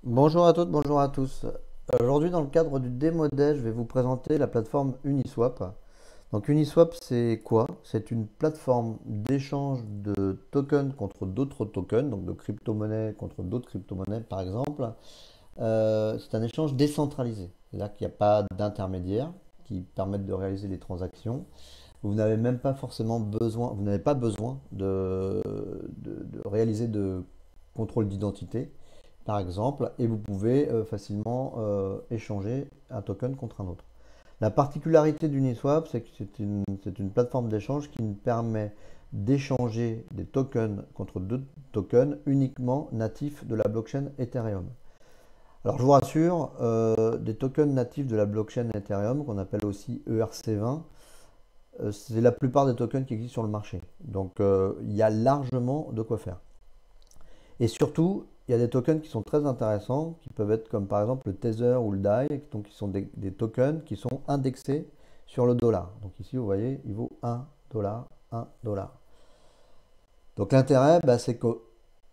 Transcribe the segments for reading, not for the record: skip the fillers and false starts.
Bonjour à toutes, bonjour à tous. Aujourd'hui, dans le cadre du démo day, je vais vous présenter la plateforme Uniswap. Donc Uniswap, c'est quoi? C'est une plateforme d'échange de tokens contre d'autres tokens, donc de crypto-monnaies contre d'autres crypto-monnaies par exemple. C'est un échange décentralisé, c'est-à-dire qu'il n'y a pas d'intermédiaire qui permettent de réaliser des transactions. Vous n'avez même pas forcément besoin, vous n'avez pas besoin de réaliser de contrôle d'identité par exemple, et vous pouvez facilement échanger un token contre un autre. La particularité d'Uniswap, c'est que c'est une plateforme d'échange qui nous permet d'échanger des tokens contre d'autres tokens uniquement natifs de la blockchain Ethereum. Alors je vous rassure, des tokens natifs de la blockchain Ethereum, qu'on appelle aussi ERC20, c'est la plupart des tokens qui existent sur le marché. Donc il y a largement de quoi faire. Et surtout, il y a des tokens qui sont très intéressants, qui peuvent être comme par exemple le Tether ou le DAI, donc qui sont des tokens qui sont indexés sur le dollar. Donc ici, vous voyez, il vaut 1 dollar, 1 dollar. Donc l'intérêt, bah, c'est que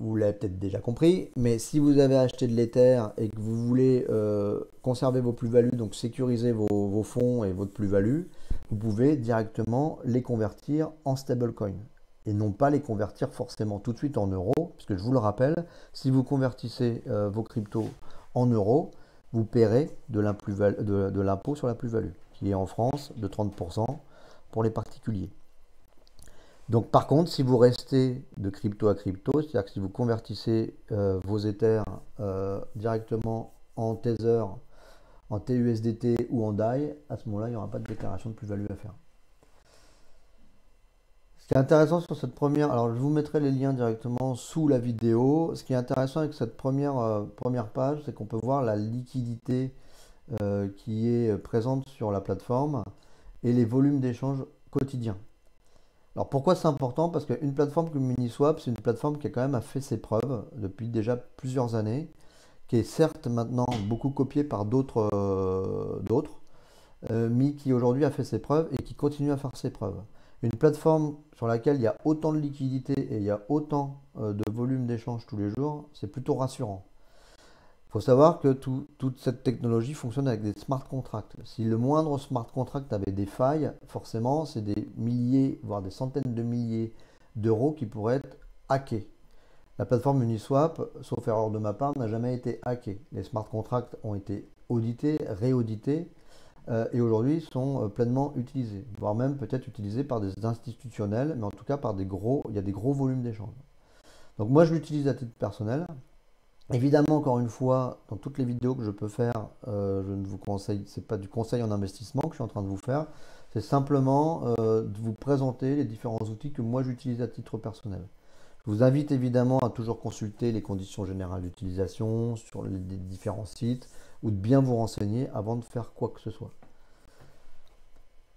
vous l'avez peut-être déjà compris, mais si vous avez acheté de l'Ether et que vous voulez conserver vos plus-values, donc sécuriser vos fonds et votre plus-value, vous pouvez directement les convertir en stablecoin et non pas les convertir forcément tout de suite en euros, parce que je vous le rappelle, si vous convertissez vos cryptos en euros, vous paierez de l'impôt sur la plus-value, qui est en France de 30% pour les particuliers. Donc par contre, si vous restez de crypto à crypto, c'est-à-dire que si vous convertissez vos Ethers directement en Tether, en TUSDT ou en DAI, à ce moment-là, il n'y aura pas de déclaration de plus-value à faire. Ce qui est intéressant sur cette première, alors je vous mettrai les liens directement sous la vidéo. Ce qui est intéressant avec cette première page, c'est qu'on peut voir la liquidité qui est présente sur la plateforme et les volumes d'échange quotidiens. Alors pourquoi c'est important? Parce qu'une plateforme comme Uniswap, c'est une plateforme qui a quand même fait ses preuves depuis déjà plusieurs années, qui est certes maintenant beaucoup copiée par d'autres, mais qui aujourd'hui a fait ses preuves et qui continue à faire ses preuves. Une plateforme sur laquelle il y a autant de liquidité et il y a autant de volume d'échange tous les jours, c'est plutôt rassurant. Il faut savoir que toute cette technologie fonctionne avec des smart contracts. Si le moindre smart contract avait des failles, forcément, c'est des milliers, voire des centaines de milliers d'euros qui pourraient être hackés. La plateforme Uniswap, sauf erreur de ma part, n'a jamais été hackée. Les smart contracts ont été audités, réaudités, et aujourd'hui sont pleinement utilisés, voire même peut-être utilisés par des institutionnels, mais en tout cas il y a des gros volumes d'échanges. Donc moi je l'utilise à titre personnel. Évidemment, encore une fois, dans toutes les vidéos que je peux faire, je ne vous conseille, c'est pas du conseil en investissement que je suis en train de vous faire, c'est simplement de vous présenter les différents outils que moi j'utilise à titre personnel. Je vous invite évidemment à toujours consulter les conditions générales d'utilisation sur les différents sites ou de bien vous renseigner avant de faire quoi que ce soit.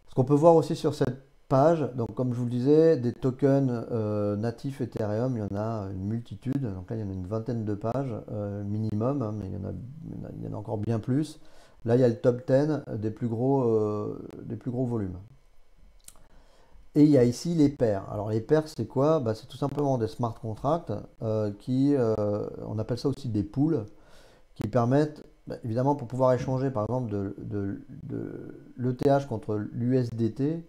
Ce qu'on peut voir aussi sur cette page, donc comme je vous le disais, des tokens natifs Ethereum, il y en a une multitude. Donc là, il y en a une vingtaine de pages minimum, hein, mais il y en a encore bien plus. Là, il y a le top 10 des plus gros volumes. Et il y a ici les paires. Alors les paires, c'est quoi? Bah, c'est tout simplement des smart contracts on appelle ça aussi des pools, qui permettent, bah, évidemment, pour pouvoir échanger par exemple de l'ETH contre l'USDT,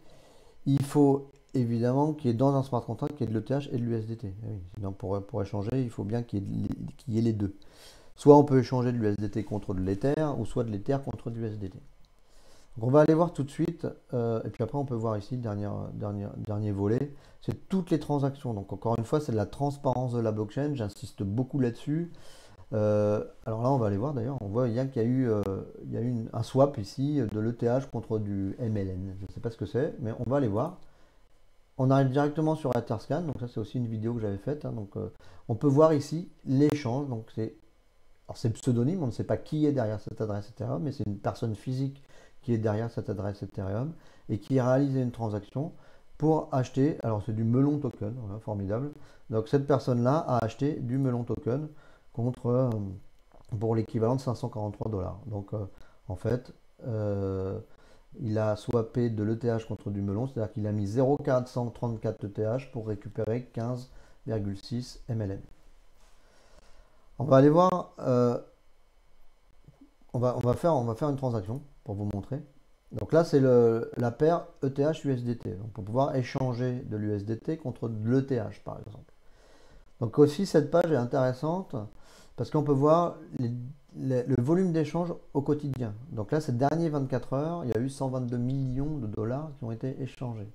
il faut évidemment qu'il y ait dans un smart contract qu'il y ait de l'ETH et de l'USDT. Oui, sinon pour échanger, il faut bien qu'il y ait les deux. Soit on peut échanger de l'USDT contre de l'Ether, ou soit de l'Ether contre de l'USDT. Donc on va aller voir tout de suite, et puis après on peut voir ici le dernier volet, c'est toutes les transactions. Donc encore une fois, c'est de la transparence de la blockchain, j'insiste beaucoup là-dessus. Alors là, on va aller voir d'ailleurs, on voit bien qu'il y a eu un swap ici de l'ETH contre du MLN. Je ne sais pas ce que c'est, mais on va aller voir. On arrive directement sur Etherscan, donc ça c'est aussi une vidéo que j'avais faite, hein. Donc on peut voir ici l'échange, donc c'est pseudonyme, on ne sait pas qui est derrière cette adresse Ethereum, mais c'est une personne physique qui est derrière cette adresse Ethereum et qui a réalisé une transaction pour acheter, alors c'est du melon token, voilà, formidable. Donc cette personne-là a acheté du melon token contre pour l'équivalent de 543 dollars. Donc en fait, il a swappé de l'ETH contre du melon, c'est-à-dire qu'il a mis 0,434 ETH pour récupérer 15,6 MLN. On va aller voir on va faire une transaction pour vous montrer. Donc là, c'est la paire ETH-USDT. Donc pour pouvoir échanger de l'USDT contre de l'ETH, par exemple. Donc aussi, cette page est intéressante parce qu'on peut voir le volume d'échange au quotidien. Donc là, ces derniers 24 heures, il y a eu 122 millions de dollars qui ont été échangés.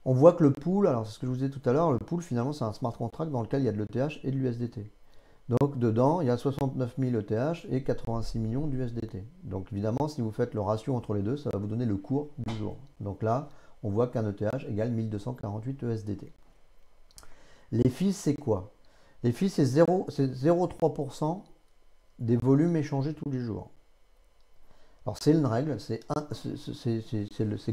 On voit que le pool, alors c'est ce que je vous disais tout à l'heure, le pool finalement c'est un smart contract dans lequel il y a de l'ETH et de l'USDT. Donc dedans, il y a 69 000 ETH et 86 millions d'USDT. Donc évidemment, si vous faites le ratio entre les deux, ça va vous donner le cours du jour. Donc là, on voit qu'un ETH égale 1248 USDT. Les fees, c'est quoi? Les fees, c'est 0,3% des volumes échangés tous les jours. Alors c'est une règle, c'est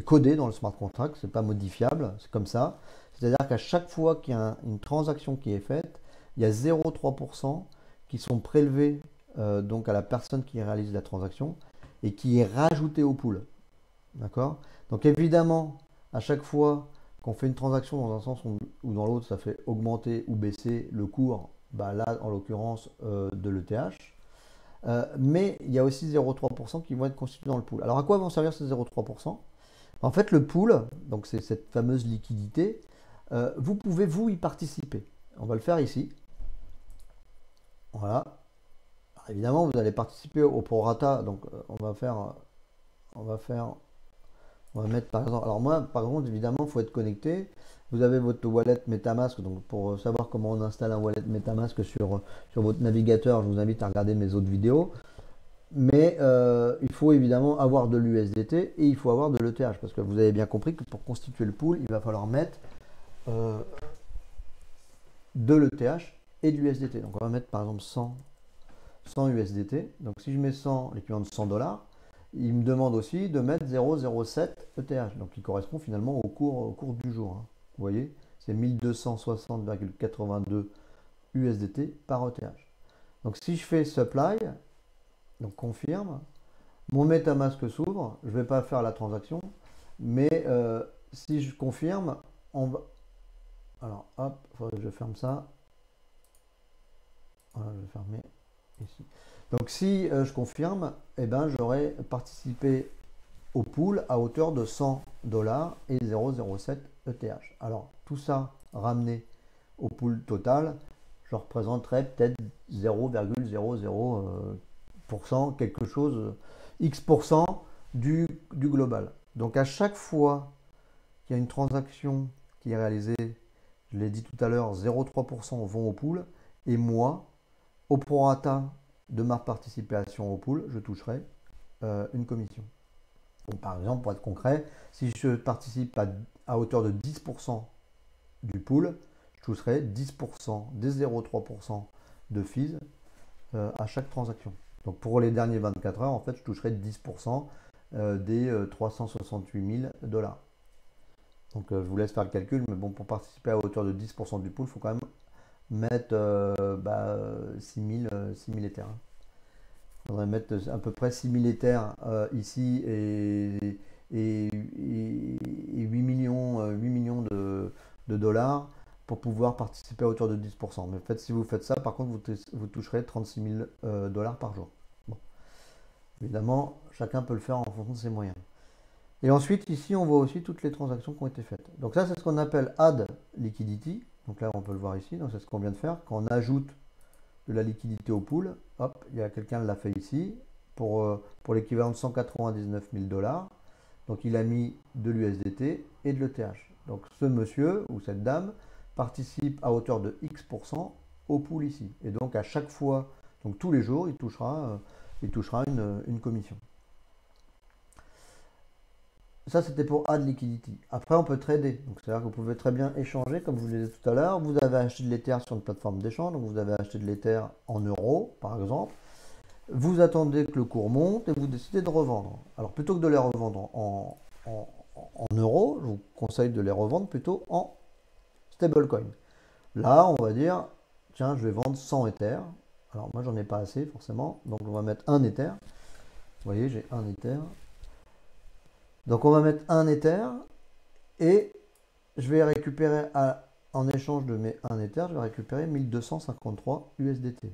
codé dans le smart contract, c'est pas modifiable, c'est comme ça. C'est-à-dire qu'à chaque fois qu'il y a une transaction qui est faite, il y a 0,3% qui sont prélevés donc à la personne qui réalise la transaction et qui est rajouté au pool. D'accord? Donc évidemment, à chaque fois qu'on fait une transaction dans un sens ou dans l'autre, ça fait augmenter ou baisser le cours, bah là en l'occurrence de l'ETH. Mais il y a aussi 0,3% qui vont être constitués dans le pool. Alors à quoi vont servir ces 0,3%? En fait, le pool, donc c'est cette fameuse liquidité, vous pouvez vous y participer. On va le faire ici. Voilà. Alors, évidemment, vous allez participer au prorata. Donc on va mettre par exemple. Alors moi, par contre, évidemment, il faut être connecté. Vous avez votre wallet MetaMask. Donc pour savoir comment on installe un wallet MetaMask sur votre navigateur, je vous invite à regarder mes autres vidéos. Mais il faut évidemment avoir de l'USDT et il faut avoir de l'ETH. Parce que vous avez bien compris que pour constituer le pool, il va falloir mettre de l'ETH et de l'USDT. Donc on va mettre par exemple 100 USDT. Donc si je mets 100, l'équivalent de 100 dollars, il me demande aussi de mettre 0,07 ETH, donc qui correspond finalement au cours du jour. Hein. Vous voyez, c'est 1260,82 USDT par ETH. Donc si je fais supply, donc confirme, mon MetaMask s'ouvre, je ne vais pas faire la transaction, mais si je confirme, on va... Alors hop, il faudrait que je ferme ça. Voilà, je vais fermer ici. Donc si je confirme, eh ben, j'aurai participé au pool à hauteur de 100 dollars et 0,07 ETH. Alors tout ça ramené au pool total, je représenterai peut-être 0,00%, quelque chose, X% du global. Donc à chaque fois qu'il y a une transaction qui est réalisée, je l'ai dit tout à l'heure, 0,3% vont au pool et moi, au prorata de ma participation au pool, je toucherai une commission. Donc, par exemple, pour être concret, si je participe à hauteur de 10% du pool, je toucherai 10% des 0,3% de fees à chaque transaction. Donc pour les derniers 24 heures, en fait, je toucherai 10% des 368 000 dollars. Donc je vous laisse faire le calcul, mais bon, pour participer à hauteur de 10% du pool, il faut quand même mettre 6 000 Ethers. Il faudrait mettre à peu près 6 000 Ethers ici et 8 millions de dollars pour pouvoir participer à hauteur de 10%. Mais en fait, si vous faites ça, par contre, vous toucherez 36 000 dollars par jour. Bon. Évidemment, chacun peut le faire en fonction de ses moyens. Et ensuite, ici, on voit aussi toutes les transactions qui ont été faites. Donc ça, c'est ce qu'on appelle Add Liquidity. Donc là, on peut le voir ici. Donc c'est ce qu'on vient de faire. Quand on ajoute de la liquidité au pool, hop, il y a quelqu'un qui l'a fait ici pour l'équivalent de 199 000 dollars. Donc il a mis de l'USDT et de l'ETH. Donc ce monsieur ou cette dame participe à hauteur de X% au pool ici. Et donc à chaque fois, donc tous les jours, il touchera une commission. Ça, c'était pour Add Liquidity. Après, on peut trader. Donc, c'est-à-dire que vous pouvez très bien échanger, comme je vous le disais tout à l'heure. Vous avez acheté de l'Ether sur une plateforme d'échange. Donc, vous avez acheté de l'Ether en euros, par exemple. Vous attendez que le cours monte et vous décidez de revendre. Alors, plutôt que de les revendre en euros, je vous conseille de les revendre plutôt en stablecoin. Là, on va dire, tiens, je vais vendre 100 Ether. Alors, moi, j'en ai pas assez, forcément. Donc, on va mettre un Ether. Vous voyez, j'ai un Ether. Donc on va mettre un Ether et je vais récupérer en échange de mes 1 Ether, je vais récupérer 1253 USDT.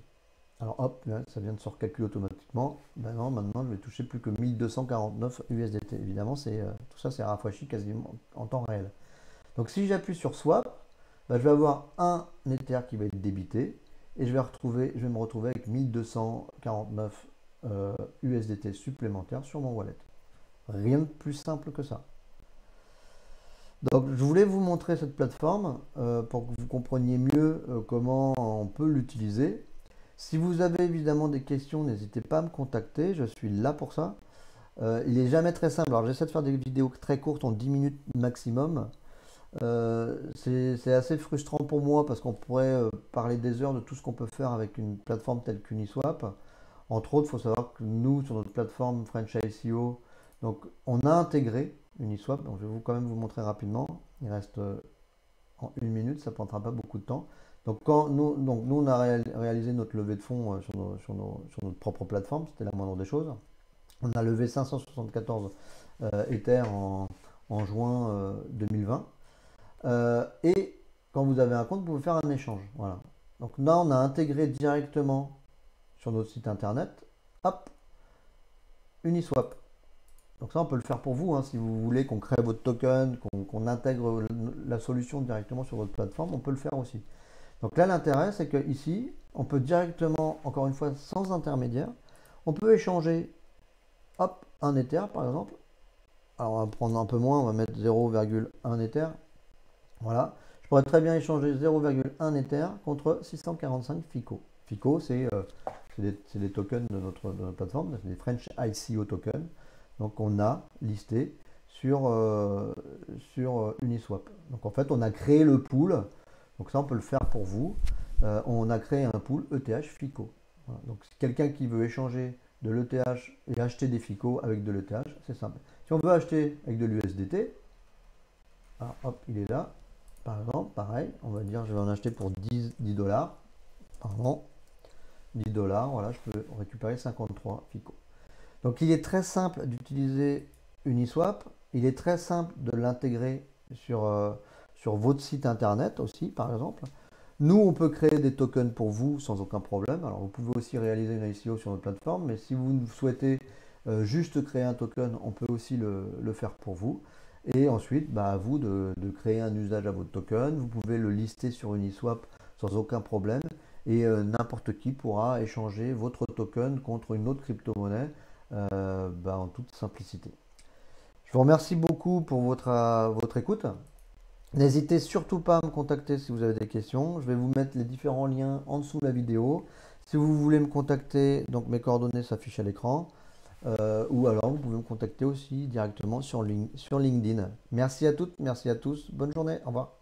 Alors hop, là, ça vient de se recalculer automatiquement. Ben non, maintenant je vais toucher plus que 1249 USDT. Évidemment, tout ça c'est rafraîchi quasiment en temps réel. Donc si j'appuie sur Swap, ben, je vais avoir un Ether qui va être débité et je vais me retrouver avec 1249 USDT supplémentaires sur mon wallet. Rien de plus simple que ça. Donc je voulais vous montrer cette plateforme pour que vous compreniez mieux comment on peut l'utiliser. Si vous avez évidemment des questions, n'hésitez pas à me contacter, je suis là pour ça. Il n'est jamais très simple, alors j'essaie de faire des vidéos très courtes en 10 minutes maximum. C'est assez frustrant pour moi parce qu'on pourrait parler des heures de tout ce qu'on peut faire avec une plateforme telle qu'Uniswap. Entre autres, il faut savoir que nous, sur notre plateforme French ICO, donc on a intégré Uniswap, donc je vais quand même vous montrer rapidement. Il reste en 1 minute, ça ne prendra pas beaucoup de temps. Donc, nous on a réalisé notre levée de fonds sur notre propre plateforme, c'était la moindre des choses. On a levé 574 Ether en juin 2020. Et quand vous avez un compte, vous pouvez faire un échange. Voilà. Donc là, on a intégré directement sur notre site internet, hop, Uniswap. Donc ça, on peut le faire pour vous, hein, si vous voulez qu'on crée votre token, qu'on intègre la solution directement sur votre plateforme, on peut le faire aussi. Donc là, l'intérêt, c'est que ici, on peut directement, encore une fois, sans intermédiaire, on peut échanger, hop, un Ether par exemple. Alors on va prendre un peu moins, on va mettre 0,1 Ether. Voilà. Je pourrais très bien échanger 0,1 Ether contre 645 FICO. FICO, c'est des tokens de notre plateforme, c'est des French ICO tokens. Donc on a listé sur Uniswap. Donc en fait, on a créé le pool. Donc ça, on peut le faire pour vous. On a créé un pool ETH FICO. Voilà. Donc quelqu'un qui veut échanger de l'ETH et acheter des FICO avec de l'ETH, c'est simple. Si on veut acheter avec de l'USDT, hop, il est là. Par exemple, pareil, on va dire je vais en acheter pour 10 dollars. Pardon, 10 dollars, voilà, je peux récupérer 53 FICO. Donc il est très simple d'utiliser Uniswap. Il est très simple de l'intégrer sur votre site internet aussi, par exemple. Nous, on peut créer des tokens pour vous sans aucun problème. Alors, vous pouvez aussi réaliser une ICO sur notre plateforme, mais si vous souhaitez juste créer un token, on peut aussi le faire pour vous. Et ensuite, bah, à vous de créer un usage à votre token. Vous pouvez le lister sur Uniswap sans aucun problème. Et n'importe qui pourra échanger votre token contre une autre crypto-monnaie en toute simplicité. Je vous remercie beaucoup pour votre écoute. N'hésitez surtout pas à me contacter si vous avez des questions. Je vais vous mettre les différents liens en dessous de la vidéo. Si vous voulez me contacter, donc mes coordonnées s'affichent à l'écran. Ou alors vous pouvez me contacter aussi directement sur LinkedIn. Merci à toutes, merci à tous. Bonne journée. Au revoir.